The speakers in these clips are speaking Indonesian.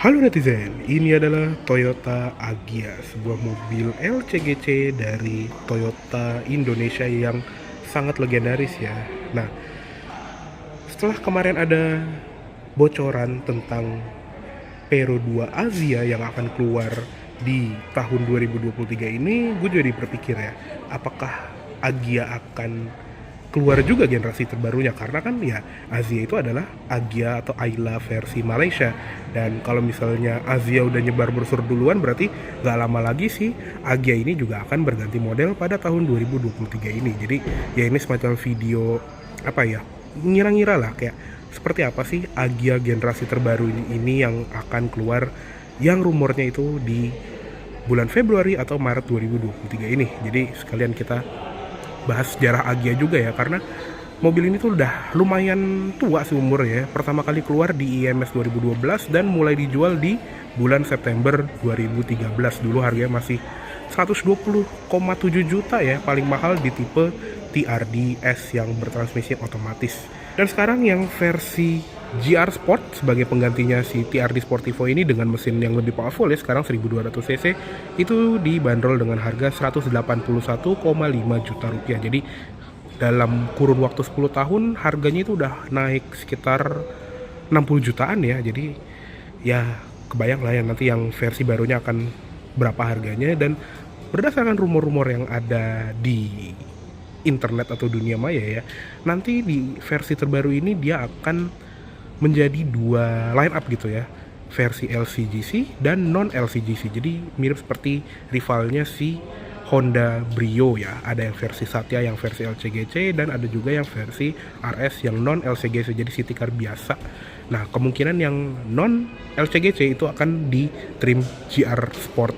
Halo netizen, ini adalah Toyota Agya, sebuah mobil LCGC dari Toyota Indonesia yang sangat legendaris ya. Nah, setelah kemarin ada bocoran tentang Peru 2 Asia yang akan keluar di tahun 2023 ini, gue jadi berpikir ya, apakah Agya akan keluar juga generasi terbarunya, karena kan ya Asia itu adalah Agya atau Ayla versi Malaysia, dan kalau misalnya Asia udah nyebar brosur duluan berarti nggak lama lagi sih Agya ini juga akan berganti model pada tahun 2023 ini. Jadi ya ini semacam video apa ya, ngira-ngira lah kayak seperti apa sih Agya generasi terbaru ini yang akan keluar, yang rumornya itu di bulan Februari atau Maret 2023 ini. Jadi sekalian kita bahas sejarah Agya juga ya, karena mobil ini tuh udah lumayan tua sih umurnya. Pertama kali keluar di IMS 2012 dan mulai dijual di bulan September 2013. Dulu harganya masih 120,7 juta ya, paling mahal di tipe TRD S yang bertransmisi otomatis. Dan sekarang yang versi GR Sport sebagai penggantinya si TRD Sportivo ini dengan mesin yang lebih powerful ya, sekarang 1200 cc, itu dibanderol dengan harga 181,5 juta rupiah. Jadi dalam kurun waktu 10 tahun harganya itu udah naik sekitar 60 jutaan ya. Jadi ya kebayang lah ya nanti yang versi barunya akan berapa harganya. Dan berdasarkan rumor-rumor yang ada di internet atau dunia maya ya, nanti di versi terbaru ini dia akan menjadi dua line up gitu ya, versi LCGC dan non LCGC. Jadi mirip seperti rivalnya si Honda Brio ya, ada yang versi Satya yang versi LCGC, dan ada juga yang versi RS yang non LCGC, jadi city car biasa. Nah, kemungkinan yang non LCGC itu akan di trim GR Sport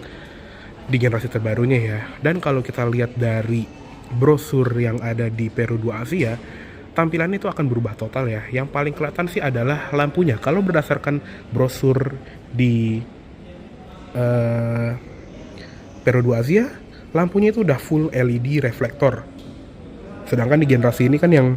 di generasi terbarunya ya. Dan kalau kita lihat dari brosur yang ada di Peru 2 Asia, tampilannya itu akan berubah total ya. Yang paling kelihatan sih adalah lampunya. Kalau berdasarkan brosur di Peru 2 Asia, lampunya itu udah full LED reflektor. Sedangkan di generasi ini kan yang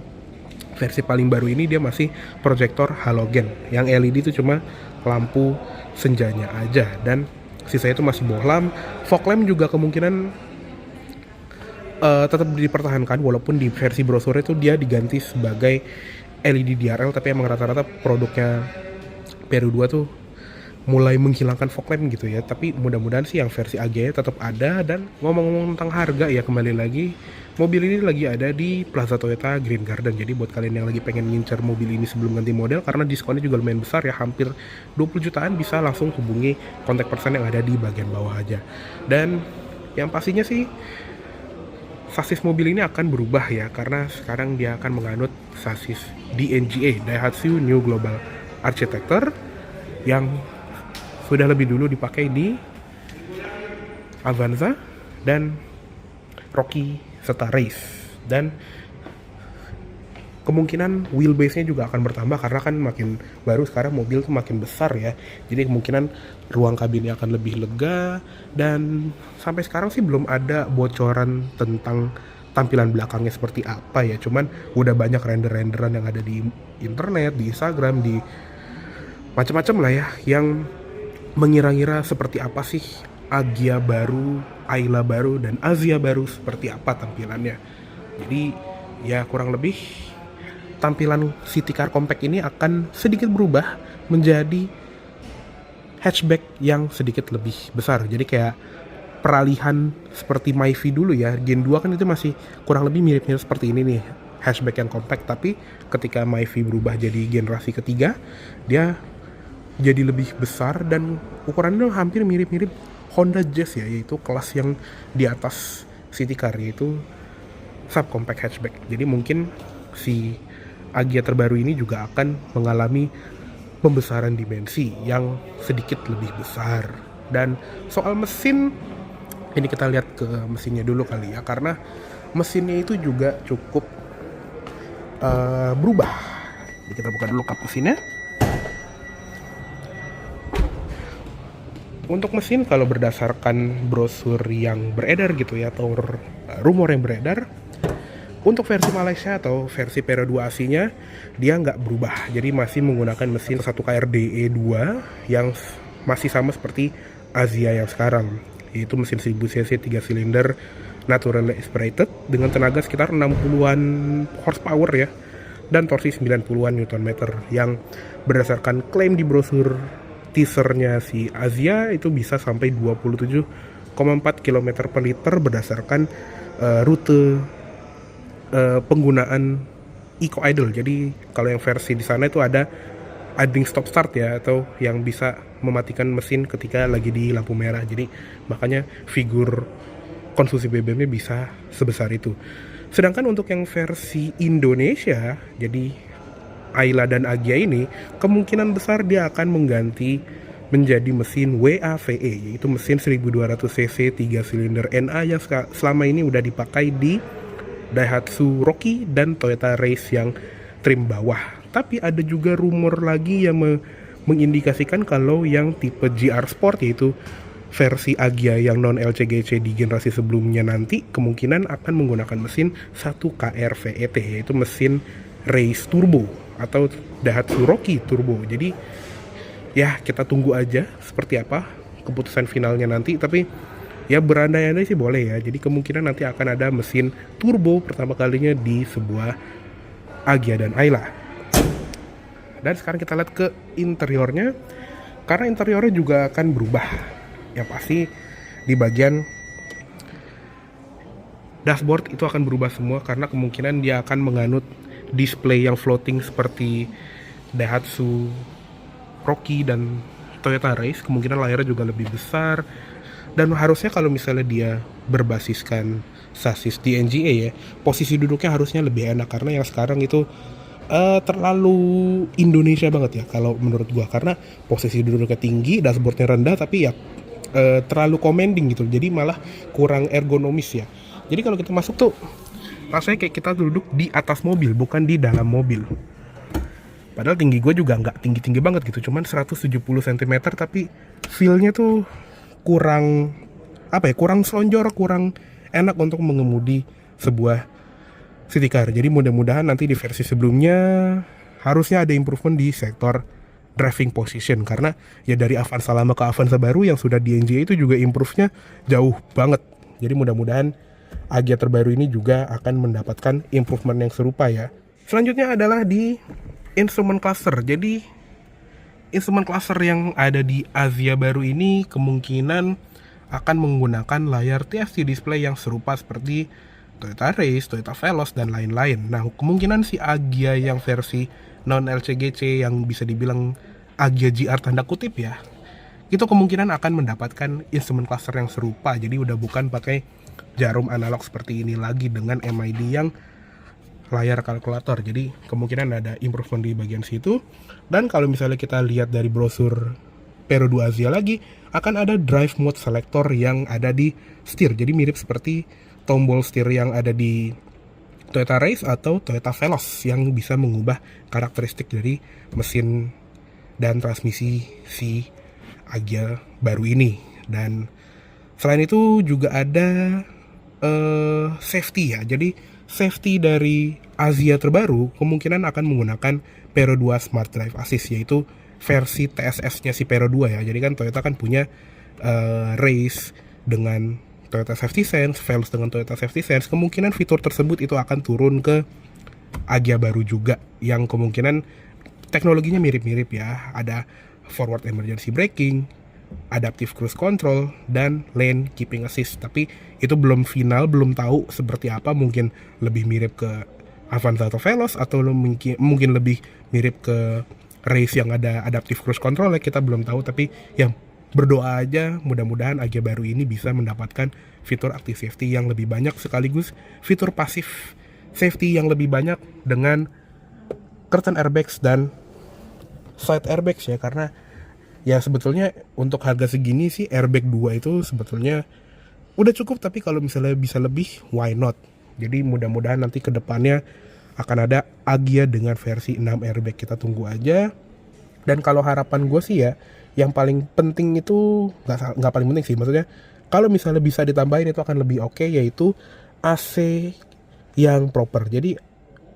versi paling baru ini dia masih proyektor halogen. Yang LED itu cuma lampu senjanya aja, dan sisanya itu masih bohlam. Fog lamp juga kemungkinan tetap dipertahankan, walaupun di versi brosur itu dia diganti sebagai LED DRL, tapi emang rata-rata produknya Peru 2 tuh mulai menghilangkan fog lamp gitu ya. Tapi mudah-mudahan sih yang versi AG tetap ada. Dan ngomong-ngomong tentang harga ya, kembali lagi mobil ini lagi ada di Plaza Toyota Green Garden. Jadi buat kalian yang lagi pengen ngincer mobil ini sebelum ganti model, karena diskonnya juga lumayan besar ya, hampir 20 jutaan, bisa langsung hubungi kontak person yang ada di bagian bawah aja. Dan yang pastinya sih sasis mobil ini akan berubah ya, karena sekarang dia akan menganut sasis DNGA, Daihatsu New Global Architecture, yang sudah lebih dulu dipakai di Avanza dan Rocky serta Race. Dan kemungkinan wheelbase-nya juga akan bertambah, karena kan makin baru sekarang mobil tuh makin besar ya. Jadi kemungkinan ruang kabinnya akan lebih lega. Dan sampai sekarang sih belum ada bocoran tentang tampilan belakangnya seperti apa ya. Cuman udah banyak render-renderan yang ada di internet, di Instagram, di macam-macam lah ya, yang mengira-ngira seperti apa sih Agya baru, Ayla baru, dan Asia baru seperti apa tampilannya. Jadi ya kurang lebih tampilan city car compact ini akan sedikit berubah menjadi hatchback yang sedikit lebih besar. Jadi kayak peralihan seperti Myvi dulu ya, Gen 2 kan itu masih kurang lebih mirip-mirip seperti ini nih, hatchback yang compact. Tapi ketika Myvi berubah jadi generasi ketiga, dia jadi lebih besar dan ukurannya hampir mirip-mirip Honda Jazz ya, yaitu kelas yang di atas city car, yaitu subcompact hatchback. Jadi mungkin si Agya terbaru ini juga akan mengalami pembesaran dimensi yang sedikit lebih besar. Dan soal mesin, ini kita lihat ke mesinnya dulu kali ya, karena mesinnya itu juga cukup berubah. Jadi kita buka dulu kap mesinnya. Untuk mesin, kalau berdasarkan brosur yang beredar gitu ya, atau rumor yang beredar, untuk versi Malaysia atau versi Peru 2 Asia-nya dia nggak berubah. Jadi masih menggunakan mesin 1 KRDE 2 yang masih sama seperti Asia yang sekarang, yaitu mesin 1000 cc 3 silinder naturally aspirated dengan tenaga sekitar 60-an horsepower ya, dan torsi 90-an Nm, yang berdasarkan klaim di brosur teasernya si Asia itu bisa sampai 27,4 km per liter berdasarkan rute penggunaan eco idle. Jadi kalau yang versi di sana itu ada idling stop start ya, atau yang bisa mematikan mesin ketika lagi di lampu merah. Jadi makanya figur konsumsi BBM-nya bisa sebesar itu. Sedangkan untuk yang versi Indonesia, jadi Ayla dan Agya ini kemungkinan besar dia akan mengganti menjadi mesin WAVE, yaitu mesin 1200 cc 3 silinder NA yang selama ini udah dipakai di Daihatsu Rocky dan Toyota Race yang trim bawah. Tapi ada juga rumor lagi yang mengindikasikan kalau yang tipe GR Sport, yaitu versi Agya yang non LCGC di generasi sebelumnya, nanti kemungkinan akan menggunakan mesin 1KR VET, yaitu mesin Race Turbo atau Daihatsu Rocky Turbo. Jadi ya kita tunggu aja seperti apa keputusan finalnya nanti, tapi ya berandai-andai sih boleh ya. Jadi kemungkinan nanti akan ada mesin turbo pertama kalinya di sebuah Agya dan Ayla. Dan sekarang kita lihat ke interiornya, karena interiornya juga akan berubah. Yang pasti di bagian dashboard itu akan berubah semua, karena kemungkinan dia akan menganut display yang floating seperti Daihatsu Rocky dan Toyota Race. Kemungkinan layarnya juga lebih besar, dan harusnya kalau misalnya dia berbasiskan sasis di NGA ya, posisi duduknya harusnya lebih enak, karena yang sekarang itu terlalu Indonesia banget ya kalau menurut gua, karena posisi duduknya tinggi, dashboardnya rendah, tapi ya terlalu commanding gitu, jadi malah kurang ergonomis ya. Jadi kalau kita masuk tuh rasanya kayak kita duduk di atas mobil, bukan di dalam mobil. Padahal tinggi gue juga nggak tinggi-tinggi banget gitu, cuman 170 cm, tapi feel-nya tuh kurang apa ya, kurang selonjor, kurang enak untuk mengemudi sebuah city car. Jadi mudah-mudahan nanti di versi sebelumnya harusnya ada improvement di sektor driving position, karena ya dari Avanza lama ke Avanza baru yang sudah di NGA itu juga improve-nya jauh banget. Jadi mudah-mudahan Agya terbaru ini juga akan mendapatkan improvement yang serupa ya. Selanjutnya adalah di instrument cluster. Jadi instrument cluster yang ada di Asia baru ini kemungkinan akan menggunakan layar TFT display yang serupa seperti Toyota Race, Toyota Veloz, dan lain-lain. Nah, kemungkinan si Agya yang versi non LCGC yang bisa dibilang Agya GR tanda kutip ya, itu kemungkinan akan mendapatkan instrument cluster yang serupa. Jadi udah bukan pakai jarum analog seperti ini lagi dengan MID yang layar kalkulator. Jadi kemungkinan ada improvement di bagian situ. Dan kalau misalnya kita lihat dari brosur Pero 2 Asia lagi, akan ada drive mode selector yang ada di setir. Jadi mirip seperti tombol setir yang ada di Toyota Race atau Toyota Veloz yang bisa mengubah karakteristik dari mesin dan transmisi si Agya baru ini. Dan selain itu juga ada safety ya. Jadi safety dari Asia terbaru kemungkinan akan menggunakan Pero 2 Smart Drive Assist, yaitu versi TSS-nya si Pero 2 ya. Jadi kan Toyota kan punya Race dengan Toyota Safety Sense, Veloz dengan Toyota Safety Sense. Kemungkinan fitur tersebut itu akan turun ke Agya baru juga, yang kemungkinan teknologinya mirip-mirip ya. Ada forward emergency braking, adaptive cruise control, dan lane keeping assist. Tapi itu belum final, belum tahu seperti apa. Mungkin lebih mirip ke Avanza atau Veloz, atau mungkin lebih mirip ke Race yang ada adaptive cruise control ya, kita belum tahu. Tapi yang berdoa aja mudah-mudahan Agya baru ini bisa mendapatkan fitur active safety yang lebih banyak, sekaligus fitur pasif safety yang lebih banyak dengan curtain airbags dan side airbags ya. Karena ya sebetulnya untuk harga segini sih airbag 2 itu sebetulnya udah cukup, tapi kalau misalnya bisa lebih, why not. Jadi mudah-mudahan nanti ke depannya akan ada Agya dengan versi 6 airbag, kita tunggu aja. Dan kalau harapan gue sih ya, yang paling penting itu nggak paling penting sih, maksudnya kalau misalnya bisa ditambahin itu akan lebih oke, yaitu AC yang proper. Jadi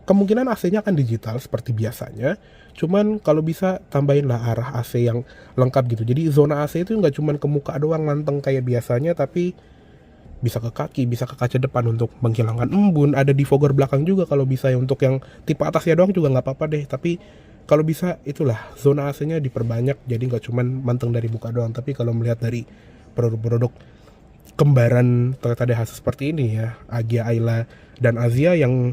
kemungkinan AC-nya akan digital seperti biasanya, Cuman kalau bisa tambahin lah arah AC yang lengkap gitu. Jadi zona AC itu nggak cuman ke muka doang manteng kayak biasanya, tapi bisa ke kaki, bisa ke kaca depan untuk menghilangkan embun. Ada defogger belakang juga kalau bisa ya, untuk yang tipe atasnya doang juga nggak apa-apa deh. Tapi kalau bisa itulah zona AC-nya diperbanyak, jadi nggak cuman manteng dari muka doang. Tapi kalau melihat dari produk-produk kembaran Toyota Daihatsu seperti ini ya, Agya, Ayla, dan Azia, yang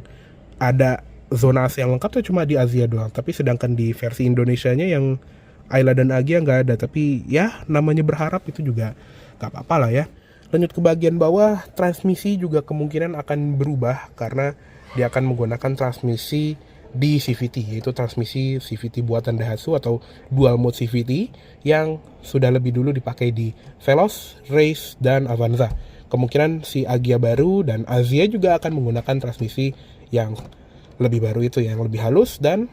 ada zona AC yang lengkap tuh cuma di Azia doang. Tapi sedangkan di versi Indonesianya yang Ayla dan Agya nggak ada. Tapi ya namanya berharap, itu juga nggak apa-apa lah ya. Lanjut ke bagian bawah, transmisi juga kemungkinan akan berubah karena dia akan menggunakan transmisi di CVT, yaitu transmisi CVT buatan Daihatsu atau dual mode CVT yang sudah lebih dulu dipakai di Veloz, Race, dan Avanza. Kemungkinan si Agya baru dan Azia juga akan menggunakan transmisi yang lebih baru itu, yang lebih halus, dan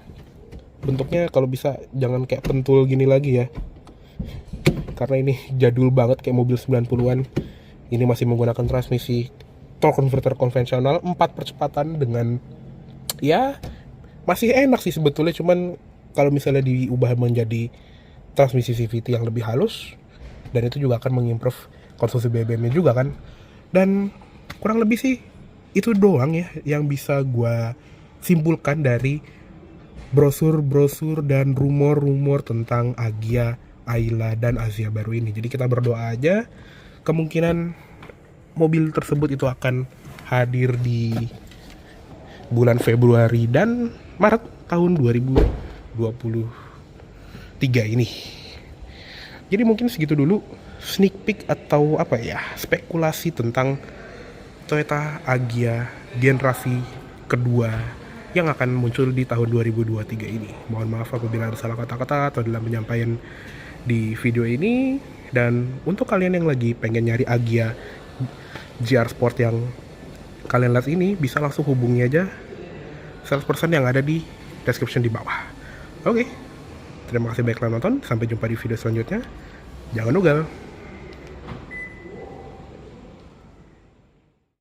bentuknya kalau bisa jangan kayak pentul gini lagi ya, karena ini jadul banget kayak mobil 90-an. Ini masih menggunakan transmisi torque converter konvensional 4 percepatan dengan ya masih enak sih sebetulnya, cuman kalau misalnya diubah menjadi transmisi CVT yang lebih halus, dan itu juga akan mengimprove konsumsi BBM-nya juga kan. Dan kurang lebih sih itu doang ya yang bisa gue simpulkan dari brosur-brosur dan rumor-rumor tentang Agya, Ayla, dan Azia baru ini. Jadi kita berdoa aja kemungkinan mobil tersebut itu akan hadir di bulan Februari dan Maret tahun 2023 ini. Jadi mungkin segitu dulu sneak peek atau apa ya, spekulasi tentang Toyota Agya generasi kedua yang akan muncul di tahun 2023 ini. Mohon maaf apabila ada salah kata-kata atau dalam penyampaian di video ini. Dan untuk kalian yang lagi pengen nyari Agya GR Sport yang kalian lihat ini, bisa langsung hubungi aja salesperson yang ada di description di bawah. Oke, terima kasih banyak telah nonton. Sampai jumpa di video selanjutnya. Jangan ugal.